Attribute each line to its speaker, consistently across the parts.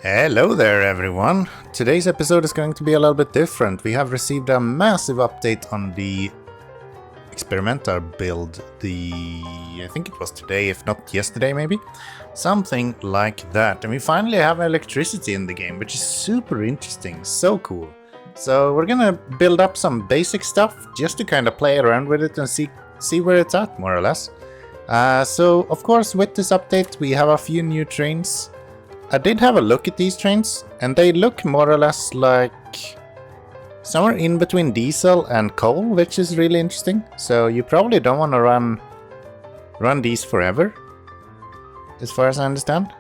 Speaker 1: Hello there everyone! Today's episode is going to be a little bit different. We have received a massive update on the experimental build, I think it was today, if not yesterday maybe. Something like that. And we finally have electricity in the game, which is super interesting, so cool. So we're gonna build up some basic stuff just to kind of play around with it and see where it's at, more or less. So of course with this update we have a few new trains. I did have a look at these trains, and they look more or less like somewhere in between diesel and coal, which is really interesting. So you probably don't want to run these forever, as far as I understand.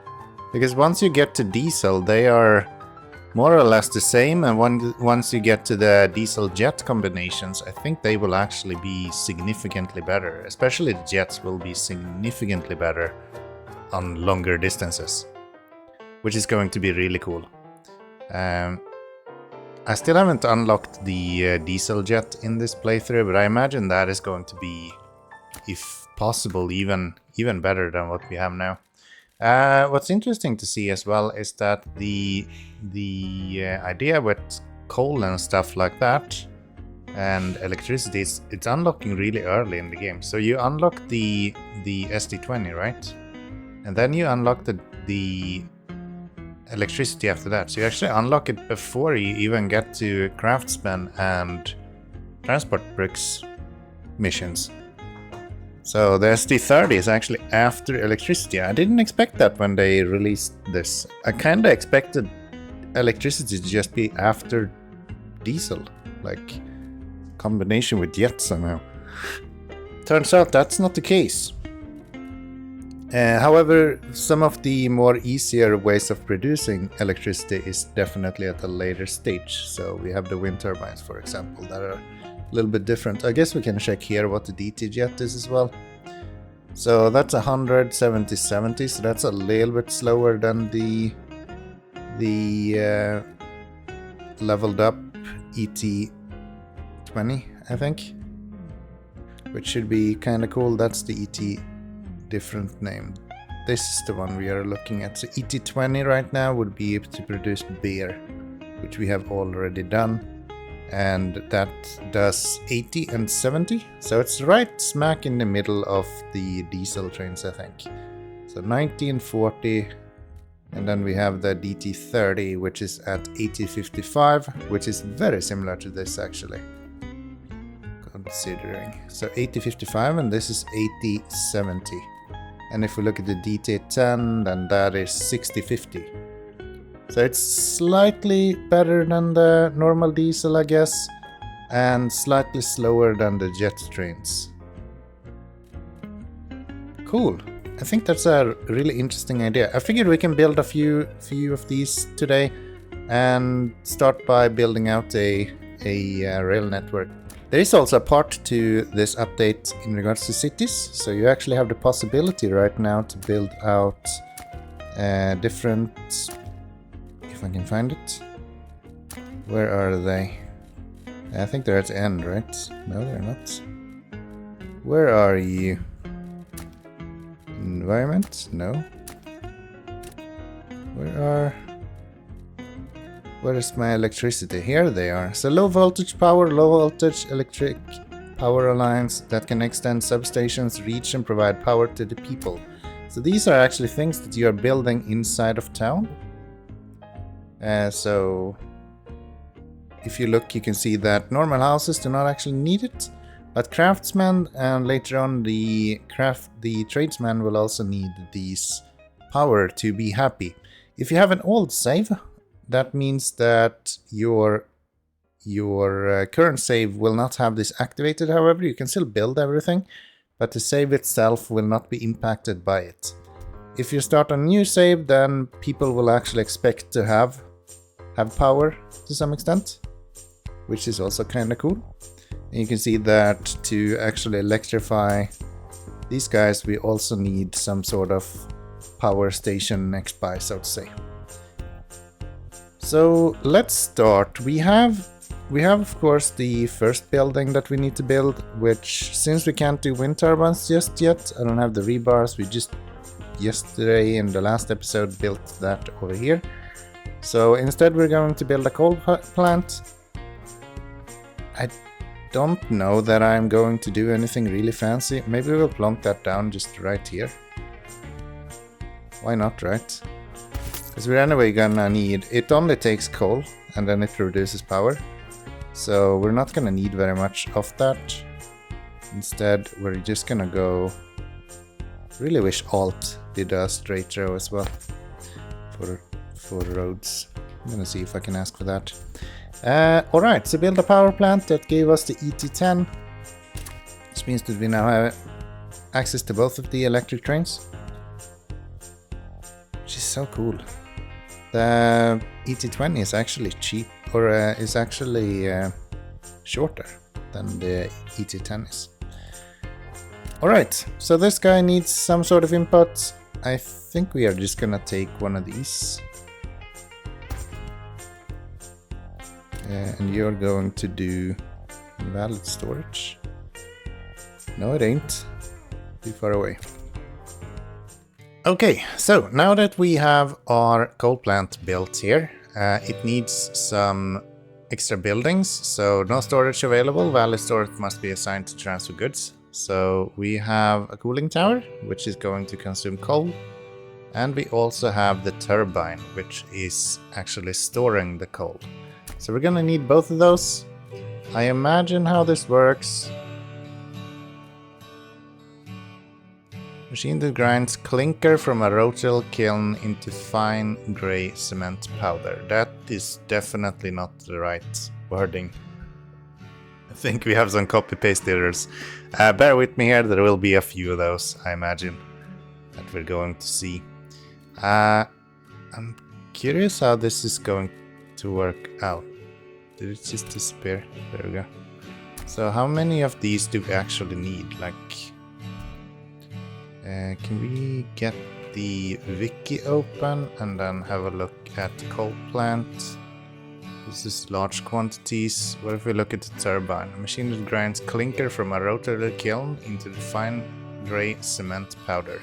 Speaker 1: Because once you get to diesel, they are more or less the same, and once you get to the diesel-jet combinations, I think they will actually be significantly better. Especially the jets will be significantly better on longer distances, which is going to be really cool. I still haven't unlocked the diesel jet in this playthrough, but I imagine that is going to be, if possible, even better than what we have now. What's interesting to see as well is that the idea with coal and stuff like that and electricity, it's unlocking really early in the game. So you unlock the SD20, right? And then you unlock the electricity after that. So you actually unlock it before you even get to craftsman and transport bricks missions. So the SD30 is actually after electricity. I didn't expect that when they released this. I kinda expected electricity to just be after diesel, like combination with jet somehow. Turns out that's not the case. However, some of the more easier ways of producing electricity is definitely at a later stage. So we have the wind turbines, for example, that are a little bit different. I guess we can check here what the DT jet is as well. So that's 170, so that's a little bit slower than the leveled up ET20, I think, which should be kind of cool. That's the ET different name. This is the one we are looking at. So ET20 right now would be able to produce beer, which we have already done, and that does 80 and 70, so it's right smack in the middle of the diesel trains, I think. So 90 and 40, and then we have the DT30, which is at 8055, which is very similar to this actually, considering. So 8055, and this is 8070. And if we look at the DT10, then that is 6050. So it's slightly better than the normal diesel, I guess, and slightly slower than the jet trains. Cool. I think that's a really interesting idea. I figured we can build a few of these today and start by building out a rail network. There is also a part to this update in regards to cities, so you actually have the possibility right now to build out different... if I can find it. Where are they? I think they're at the end, right? No, they're not. Where are you? Environment? No. Where is my electricity? Here they are. So low voltage power, low voltage electric power alliance that can extend substations, reach and provide power to the people. So these are actually things that you are building inside of town. So if you look, you can see that normal houses do not actually need it, but craftsmen and later on the tradesmen will also need these power to be happy. If you have an old save, that means that your current save will not have this activated. However, you can still build everything, but the save itself will not be impacted by it. If you start a new save, then people will actually expect to have power to some extent, which is also kind of cool. And you can see that to actually electrify these guys, we also need some sort of power station nearby, so to say. So let's start. We have of course the first building that we need to build, which, since we can't do wind turbines just yet, I don't have the rebars, we just yesterday in the last episode built that over here. So instead we're going to build a coal plant. I don't know that I'm going to do anything really fancy. Maybe we'll plonk that down just right here. Why not, right? Because we're anyway gonna need... It only takes coal and then it produces power. So we're not gonna need very much of that. Instead, we're just gonna go... Really wish Alt did a straight row as well. For roads. I'm gonna see if I can ask for that. Alright, so build a power plant that gave us the ET10. Which means that we now have access to both of the electric trains. Which is so cool. The ET20 is actually cheap, or is actually shorter than the ET10 is. Alright, so this guy needs some sort of input. I think we are just gonna take one of these. And you're going to do invalid storage. No, it ain't. Too far away. Okay, so now that we have our coal plant built here, it needs some extra buildings. So no storage available. Valid storage must be assigned to transfer goods. So we have a cooling tower, which is going to consume coal. And we also have the turbine, which is actually storing the coal. So we're gonna need both of those. I imagine how this works. Machine that grinds clinker from a rotary kiln into fine grey cement powder. That is definitely not the right wording. I think we have some copy-paste errors. Bear with me here, there will be a few of those, I imagine, that we're going to see. I'm curious how this is going to work out. Did it just disappear? There we go. So how many of these do we actually need? Like, can we get the wiki open and then have a look at the coal plant? This is large quantities. What if we look at the turbine? A machine that grinds clinker from a rotary kiln into the fine grey cement powder.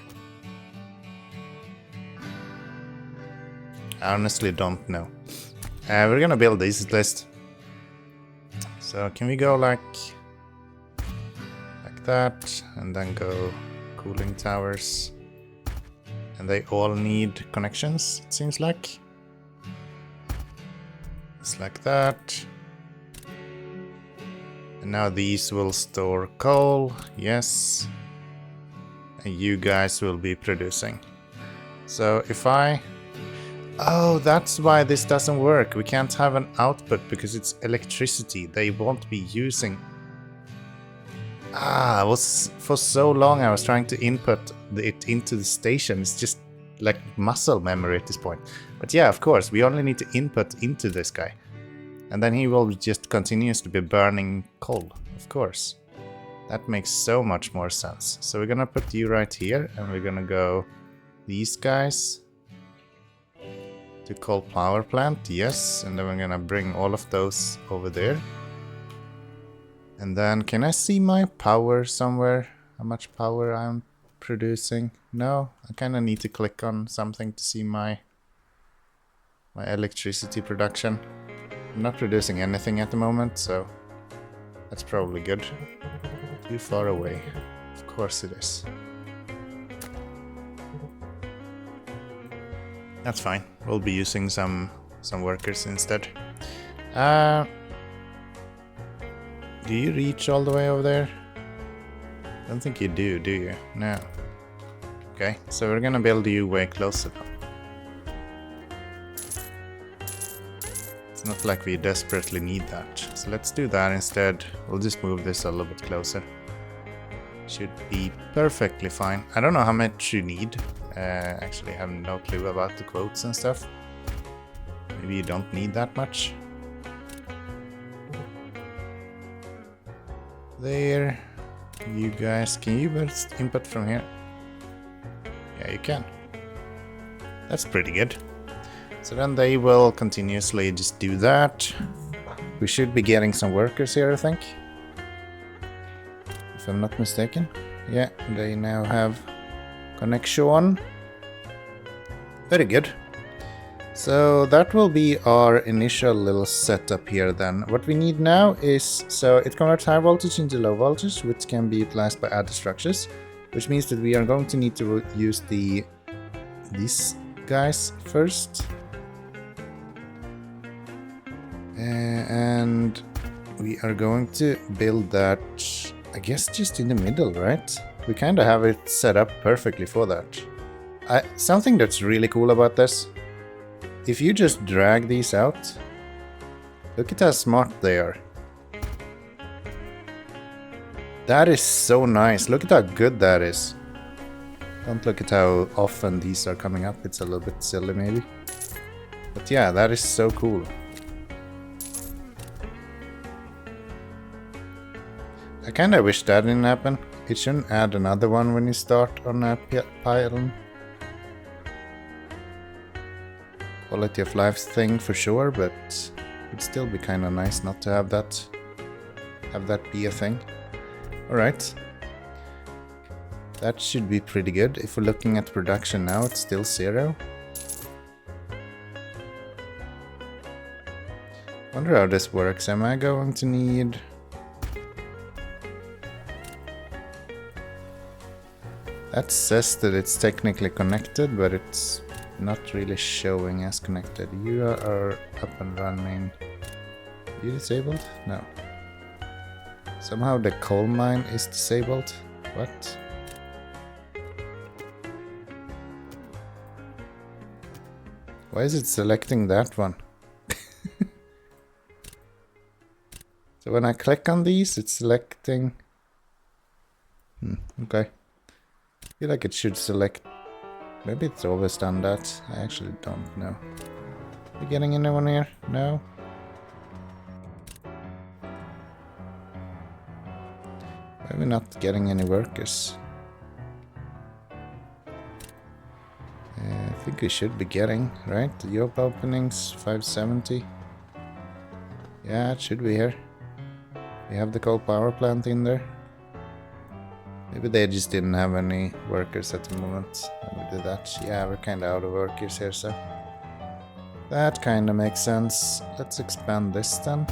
Speaker 1: I honestly don't know. We're gonna build this list. So can we go like that, and then go cooling towers, and they all need connections, it seems like. It's like that. And now these will store coal, yes. And you guys will be producing. So if I... Oh, that's why this doesn't work. We can't have an output because it's electricity. They won't be using... for so long I was trying to input it into the station. It's just like muscle memory at this point. But yeah, of course, we only need to input into this guy. And then he will just continuously be burning coal, of course. That makes so much more sense. So we're gonna put you right here, and we're gonna go these guys to coal power plant, yes. And then we're gonna bring all of those over there. And then, can I see my power somewhere? How much power I'm producing? No, I kind of need to click on something to see my electricity production. I'm not producing anything at the moment, so that's probably good. Too far away. Of course it is. That's fine. We'll be using some workers instead. Do you reach all the way over there? I don't think you do you? No. Okay, so we're gonna build you way closer now. It's not like we desperately need that. So let's do that instead. We'll just move this a little bit closer. Should be perfectly fine. I don't know how much you need. Actually, I have no clue about the quotes and stuff. Maybe you don't need that much. There. You guys, can you burst input from here? Yeah, you can. That's pretty good. So then they will continuously just do that. We should be getting some workers here, I think. If I'm not mistaken. Yeah, they now have connection. Very good. So that will be our initial little setup here then. What we need now is, so it converts high voltage into low voltage, which can be utilized by other structures, which means that we are going to need to use these guys first. And we are going to build that, I guess, just in the middle, right? We kind of have it set up perfectly for that. Something that's really cool about this, if you just drag these out, look at how smart they are. That is so nice. Look at how good that is. Don't look at how often these are coming up. It's a little bit silly maybe. But yeah, that is so cool. I kinda wish that didn't happen. It shouldn't add another one when you start on that pylon. Quality of life thing for sure, but it'd still be kinda nice not to have that be a thing. Alright. That should be pretty good. If we're looking at production now, it's still 0. Wonder how this works. Am I going to need... That says that it's technically connected, but it's not really showing as connected. You are up and running. Are you disabled? No. Somehow the coal mine is disabled. What? Why is it selecting that one? So when I click on these, it's selecting... okay. I feel like it should select... Maybe it's always done that. I actually don't know. Are we getting anyone here? No? Why are we not getting any workers? I think we should be getting, right? The job openings, 570. Yeah, it should be here. We have the coal power plant in there. Maybe they just didn't have any workers at the moment when we did that. Yeah, we're kinda out of workers here, so... that kinda makes sense. Let's expand this then.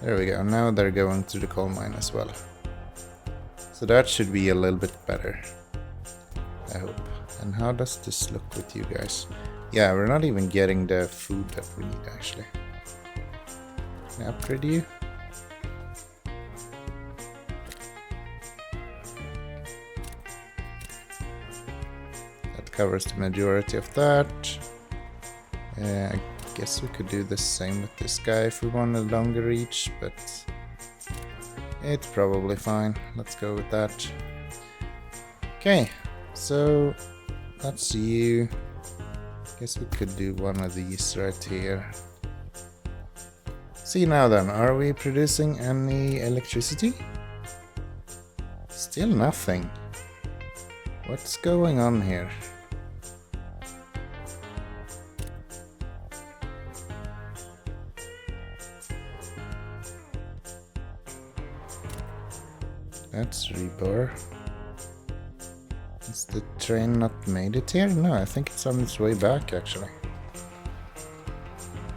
Speaker 1: There we go, now they're going to the coal mine as well. So that should be a little bit better, I hope. And how does this look with you guys? Yeah, we're not even getting the food that we need actually. Can I upgrade you? That covers the majority of that. I guess we could do the same with this guy if we want a longer reach, but it's probably fine. Let's go with that. Okay, so that's you. Guess we could do one of these right here. See now then, are we producing any electricity? Still nothing. What's going on here? That's rebar. Is the train not made it here? No, I think it's on its way back actually.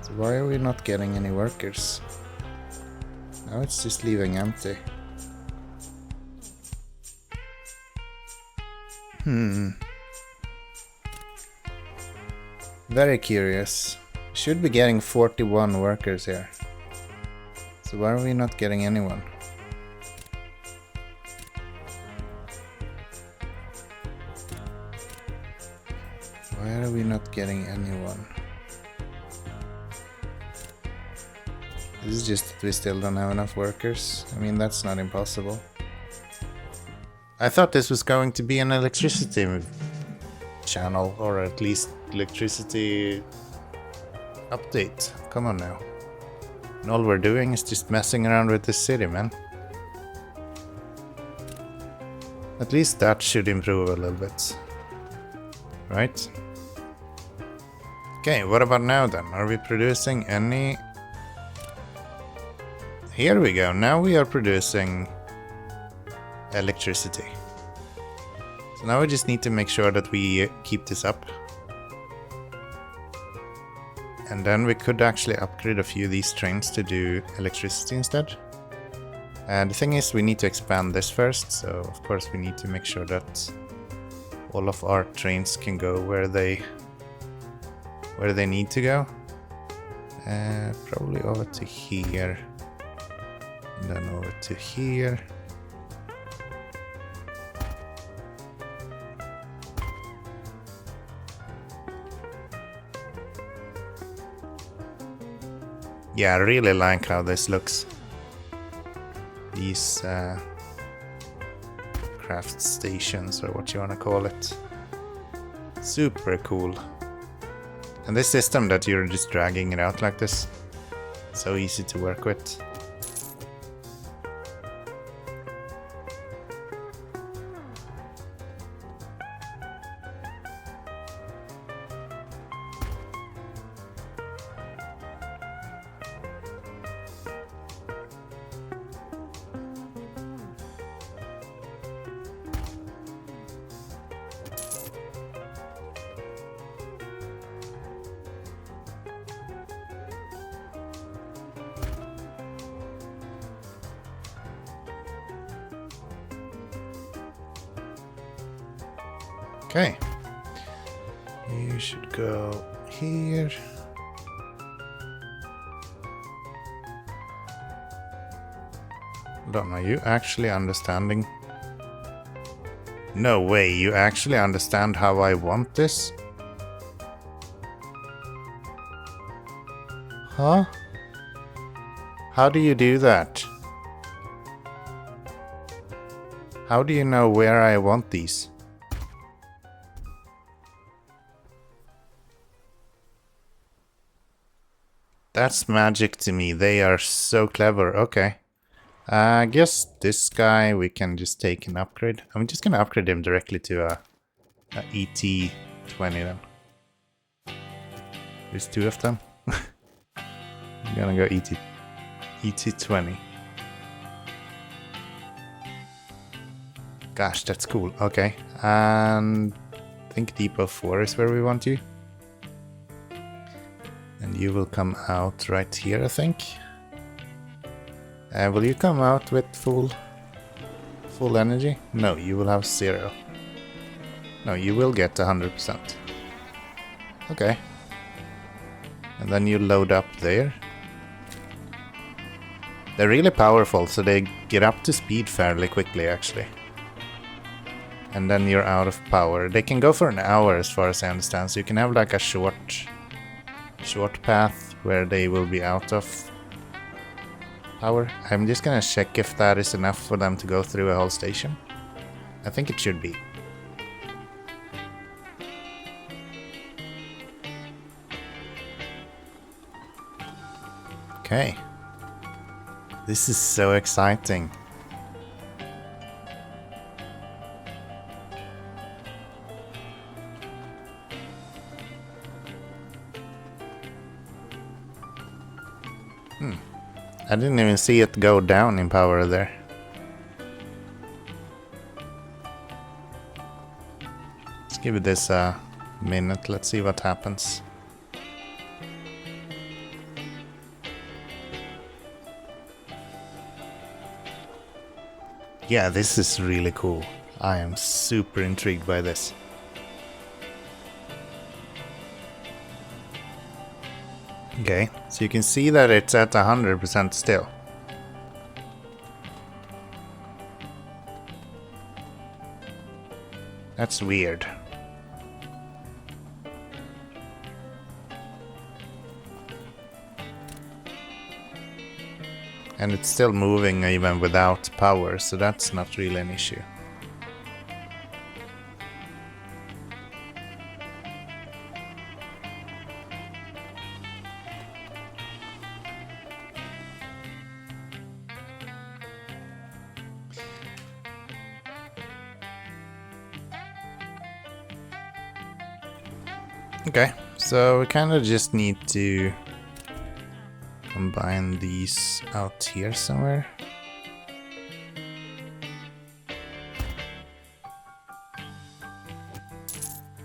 Speaker 1: So why are we not getting any workers? Now it's just leaving empty. Very curious. Should be getting 41 workers here. So why are we not getting anyone? Why are we not getting anyone? This is just that we still don't have enough workers. I mean, that's not impossible. I thought this was going to be an electricity channel, or at least electricity update. Come on now. And all we're doing is just messing around with this city, man. At least that should improve a little bit. Right? Okay, what about now then? Are we producing any... Here we go, now we are producing electricity. So So now we just need to make sure that we keep this up. And then we could actually upgrade a few of these trains to do electricity instead. And the thing is, we need to expand this first, so of course we need to make sure that all of our trains can go where they need to go. Probably over to here, and then over to here. Yeah, I really like how this looks. These craft stations, or what you want to call it. Super cool. And this system that you're just dragging it out like this, so easy to work with. Okay, you should go here. Hold on, are you actually understanding? No way, you actually understand how I want this? Huh? How do you do that? How do you know where I want these? That's magic to me. They are so clever. Okay. I guess this guy we can just take an upgrade. I'm just gonna upgrade him directly to a ET20 then. There's two of them. I'm gonna go ET20. Gosh, that's cool. Okay. And I think Depot 4 is where we want you. And you will come out right here, I think. Will you come out with full energy? No, you will have 0. No, you will get 100%. Okay. And then you load up there. They're really powerful, so they get up to speed fairly quickly, actually. And then you're out of power. They can go for an hour, as far as I understand, so you can have like a short path where they will be out of power. I'm just gonna check if that is enough for them to go through a whole station. I think it should be. Okay. This is so exciting. I didn't even see it go down in power there. Let's give it this a minute. Let's see what happens. Yeah, this is really cool. I am super intrigued by this. Okay, so you can see that it's at 100% still. That's weird. And it's still moving even without power, so that's not really an issue. Okay, so we kind of just need to combine these out here somewhere.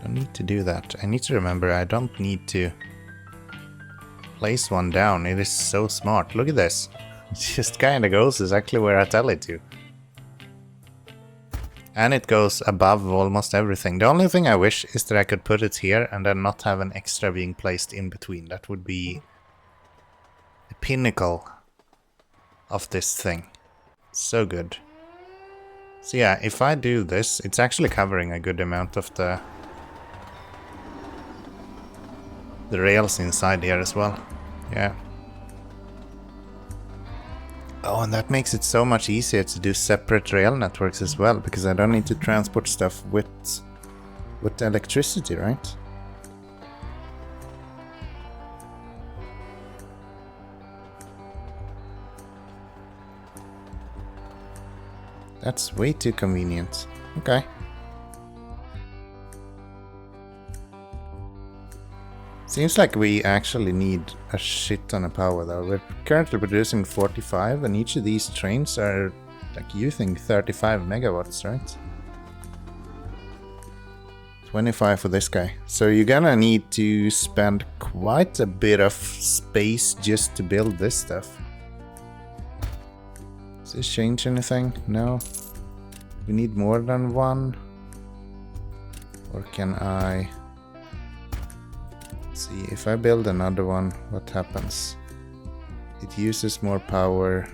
Speaker 1: Don't need to do that. I need to remember I don't need to place one down. It is so smart. Look at this. It just kind of goes exactly where I tell it to. And it goes above almost everything. The only thing I wish is that I could put it here and then not have an extra being placed in between. That would be the pinnacle of this thing. So good. So yeah, if I do this, it's actually covering a good amount of the rails inside here as well. Yeah. Oh, and that makes it so much easier to do separate rail networks as well, because I don't need to transport stuff with electricity, right? That's way too convenient. Okay. Seems like we actually need a shit ton of power though. We're currently producing 45 and each of these trains are like using 35 megawatts, right? 25 for this guy. So you're gonna need to spend quite a bit of space just to build this stuff. Does this change anything? No. We need more than one. Or can I... see, if I build another one, what happens? It uses more power.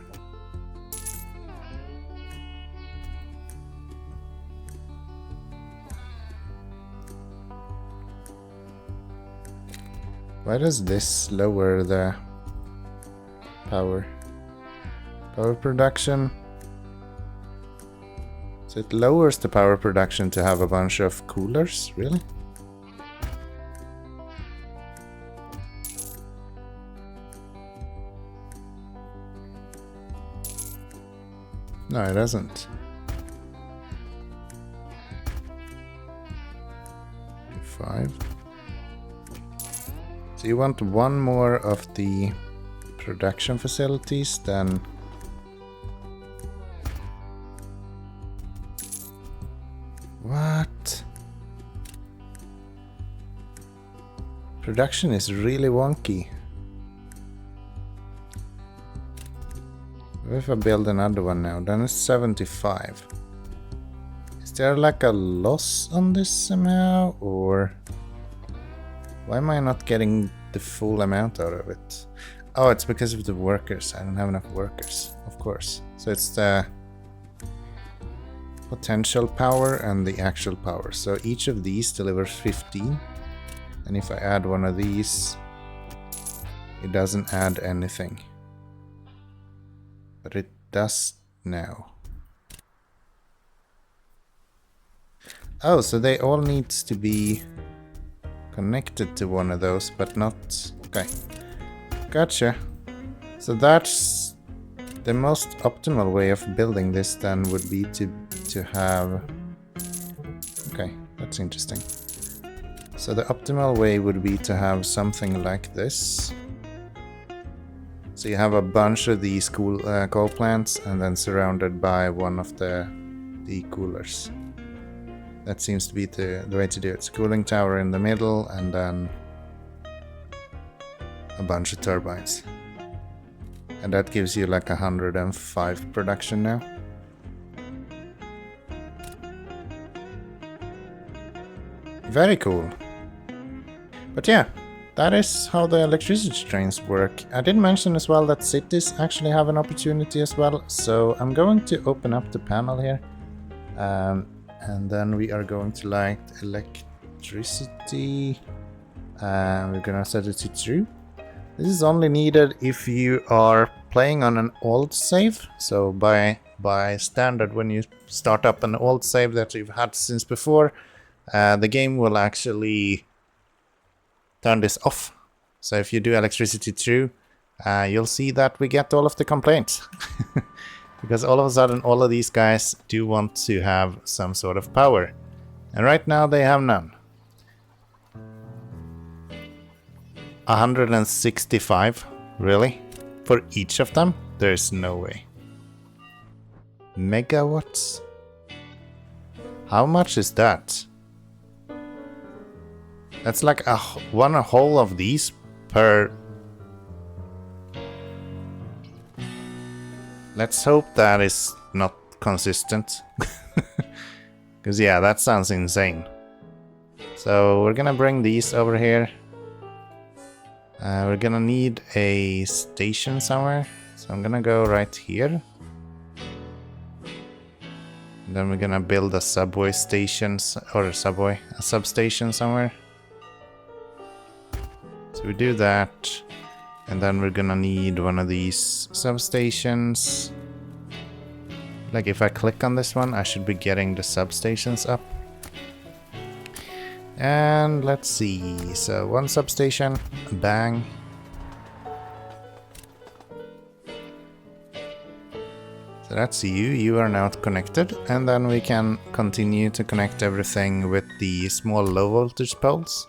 Speaker 1: Why does this lower the power production? So it lowers the power production to have a bunch of coolers, really? No, it doesn't. 5. So you want one more of the production facilities, then what? Production is really wonky. What if I build another one now? Then it's 75. Is there like a loss on this somehow? Or why am I not getting the full amount out of it? Oh, it's because of the workers. I don't have enough workers, of course. So it's the potential power and the actual power. So each of these delivers 15. And if I add one of these, it doesn't add anything. But it does now. Oh, so they all need to be connected to one of those, but not... okay. Gotcha. So that's the most optimal way of building this then would be to have... okay, that's interesting. So the optimal way would be to have something like this. So you have a bunch of these coal plants and then surrounded by one of the coolers. That seems to be the way to do it. It's a cooling tower in the middle and then a bunch of turbines. And that gives you like 105 production now. Very cool. But yeah. That is how the electricity trains work. I did mention as well that cities actually have an opportunity as well. So I'm going to open up the panel here. And then we are going to light electricity. We're gonna set it to true. This is only needed if you are playing on an old save. So by standard, when you start up an old save that you've had since before, the game will actually turn this off. So if you do electricity true, you'll see that we get all of the complaints. Because all of a sudden all of these guys do want to have some sort of power. And right now they have none. 165, really? For each of them? There's no way. Megawatts? How much is that? That's like one whole of these per... Let's hope that is not consistent. Because yeah, that sounds insane. So we're gonna bring these over here. We're gonna need a station somewhere. So I'm gonna go right here. And then we're gonna build a subway station, or a substation somewhere. So we do that. And then we're gonna need one of these substations. Like if I click on this one, I should be getting the substations up. And let's see, so one substation, bang. So that's you are now connected, and then we can continue to connect everything with the small low voltage poles.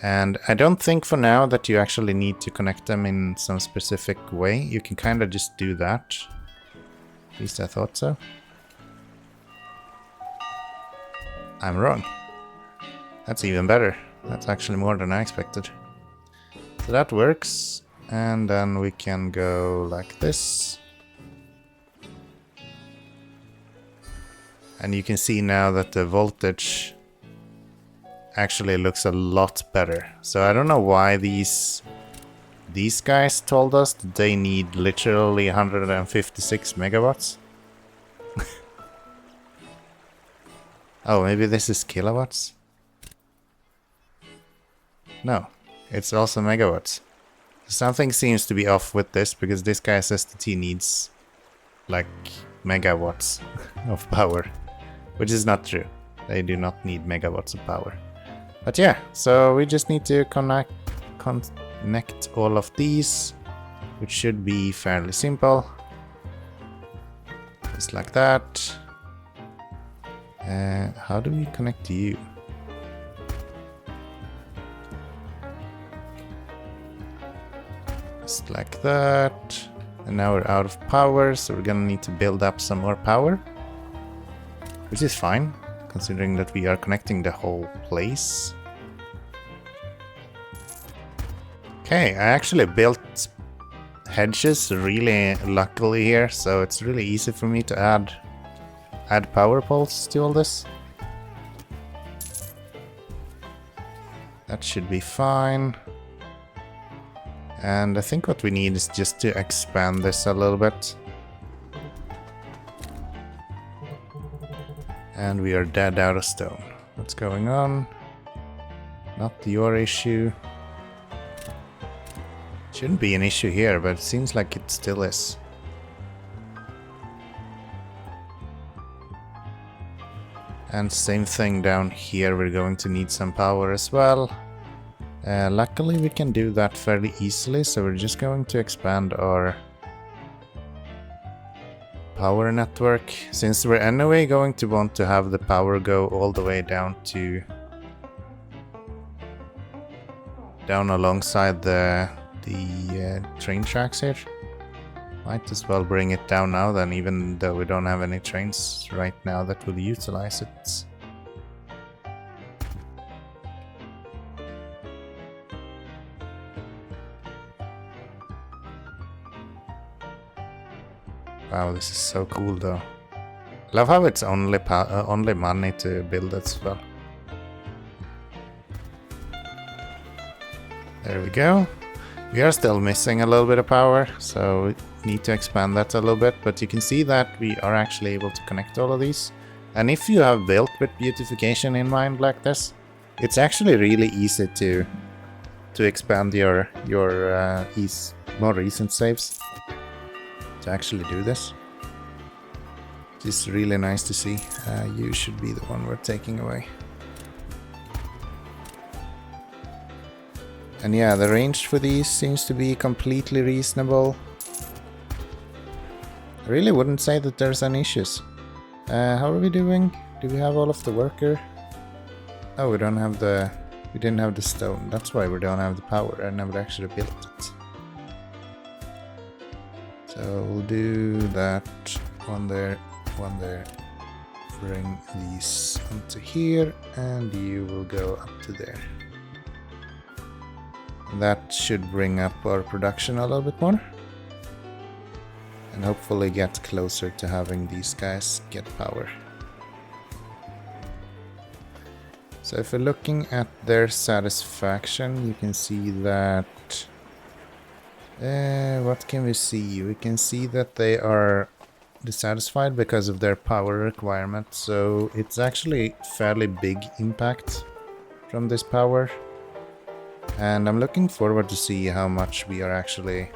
Speaker 1: And I don't think for now that you actually need to connect them in some specific way. You can kind of just do that. At least I thought so. I'm wrong. That's even better. That's actually more than I expected. So that works. And then we can go like this. And you can see now that the voltage actually looks a lot better. So I don't know why these guys told us that they need literally 156 megawatts. Oh, maybe this is kilowatts? No, it's also megawatts. Something seems to be off with this, because this guy says that he needs like megawatts of power, which is not true. They do not need megawatts of power. But yeah, so we just need to connect all of these, which should be fairly simple. Just like that. How do we connect to you? Just like that. And now we're out of power, so we're gonna need to build up some more power. Which is fine, considering that we are connecting the whole place. Okay, I actually built hedges really luckily here, so it's really easy for me to add power poles to all this. That should be fine. And I think what we need is just to expand this a little bit. And we are dead out of stone. What's going on? Not your issue. Shouldn't be an issue here, but it seems like it still is. And same thing down here, we're going to need some power as well. Luckily we can do that fairly easily, so we're just going to expand our power network. Since we're anyway going to want to have the power go all the way down alongside the train tracks here. Might as well bring it down now then, even though we don't have any trains right now that will utilize it. Wow, this is so cool though. I love how it's only money to build it as well. There we go. We are still missing a little bit of power, so we need to expand that a little bit, but you can see that we are actually able to connect all of these. And if you have built with beautification in mind like this, it's actually really easy to expand your more recent saves to actually do this. It's really nice to see. You should be the one we're taking away. And yeah, the range for these seems to be completely reasonable. I really wouldn't say that there's any issues. How are we doing? Do we have all of the worker? Oh, we didn't have the stone. That's why we don't have the power. I never actually built it. So we'll do that. One there, bring these onto here, and you will go up to there. That should bring up our production a little bit more. And hopefully get closer to having these guys get power. So if we're looking at their satisfaction, you can see that... what can we see? We can see that they are dissatisfied because of their power requirement. So it's actually fairly big impact from this power. And I'm looking forward to see how much we are actually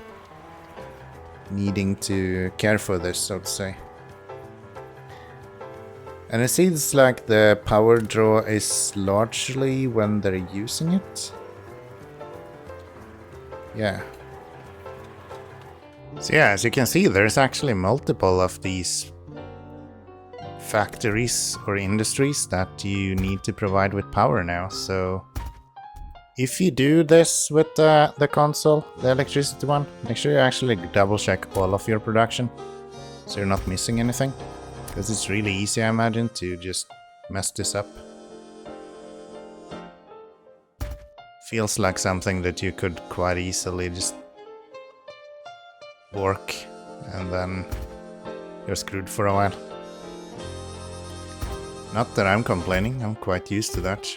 Speaker 1: needing to care for this, so to say. And it seems like the power draw is largely when they're using it. Yeah. So yeah, as you can see, there's actually multiple of these factories or industries that you need to provide with power now. So if you do this with the console, the electricity one, make sure you actually double check all of your production so you're not missing anything. Because it's really easy, I imagine, to just mess this up. Feels like something that you could quite easily just work and then you're screwed for a while. Not that I'm complaining, I'm quite used to that.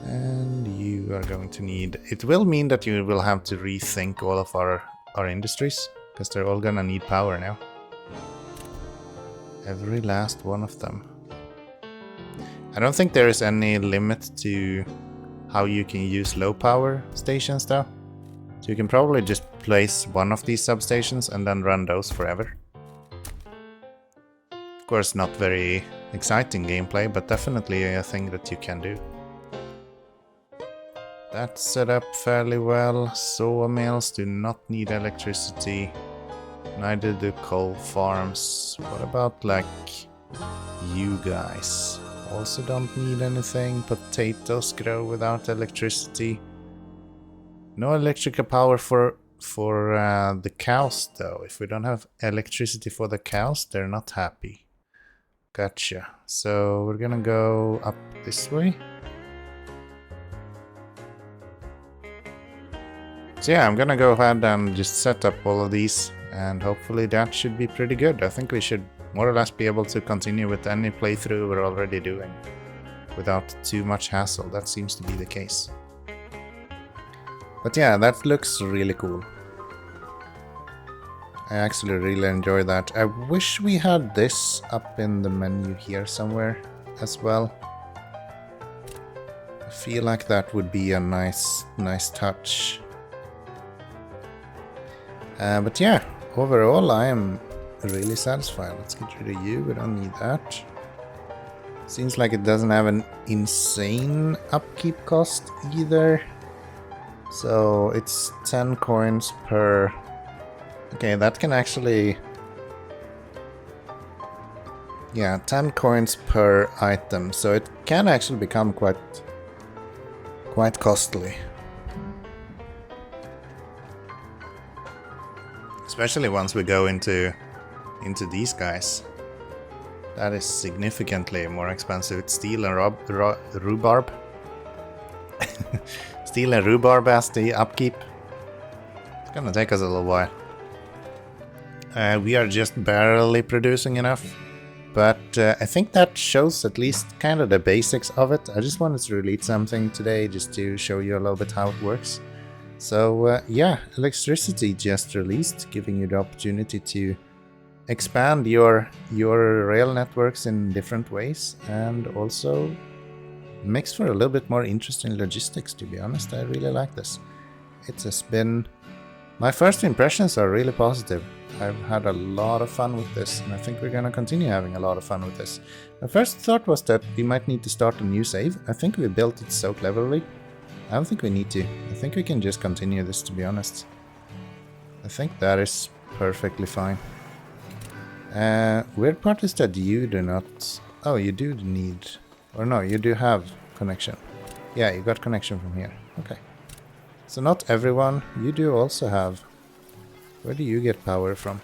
Speaker 1: And you are going to need... It will mean that you will have to rethink all of our industries, because they're all gonna need power now. Every last one of them. I don't think there is any limit to how you can use low power stations though. So you can probably just place one of these substations and then run those forever. Of course, not very exciting gameplay, but definitely a thing that you can do. That's set up fairly well. Sawmills do not need electricity. Neither do coal farms. What about, like, you guys? Also don't need anything. Potatoes grow without electricity. No electrical power for the cows, though. If we don't have electricity for the cows, they're not happy. Gotcha. So we're gonna go up this way. So yeah, I'm gonna go ahead and just set up all of these, and hopefully that should be pretty good. I think we should more or less be able to continue with any playthrough we're already doing without too much hassle. That seems to be the case. But yeah, that looks really cool. I actually really enjoy that. I wish we had this up in the menu here somewhere as well. I feel like that would be a nice touch. But yeah, overall I am really satisfied. Let's get rid of you, we don't need that. Seems like it doesn't have an insane upkeep cost either. So it's 10 coins per... Okay, that can actually... Yeah, 10 coins per item, so it can actually become quite costly. Especially once we go into these guys. That is significantly more expensive. It's steel and rhubarb. Steel and rhubarb as the upkeep. It's gonna take us a little while. We are just barely producing enough. But I think that shows at least kind of the basics of it. I just wanted to release something today just to show you a little bit how it works. So yeah, electricity just released, giving you the opportunity to expand your rail networks in different ways, and also makes for a little bit more interesting logistics, to be honest. I really like this. It has been... My first impressions are really positive. I've had a lot of fun with this, and I think we're gonna continue having a lot of fun with this. My first thought was that we might need to start a new save. I think we built it so cleverly. I don't think we need to. I think we can just continue this, to be honest. I think that is perfectly fine. Weird part is that you do not... Oh, you do need... Or no, you do have connection. Yeah, you got connection from here. Okay. So not everyone. You do also have... Where do you get power from?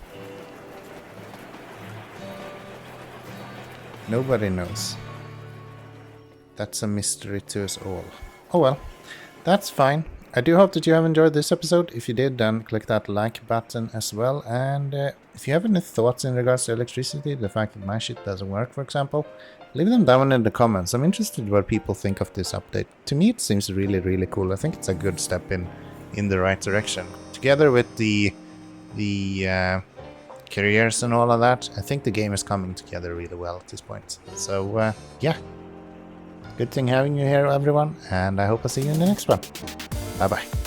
Speaker 1: Nobody knows. That's a mystery to us all. Oh well, that's fine. I do hope that you have enjoyed this episode. If you did, then click that like button as well. And if you have any thoughts in regards to electricity, the fact that my shit doesn't work, for example, leave them down in the comments. I'm interested what people think of this update. To me, it seems really, really cool. I think it's a good step in the right direction. Together with the careers and all of that, I think the game is coming together really well at this point. So, yeah. Good thing having you here, everyone, and I hope I'll see you in the next one. Bye-bye.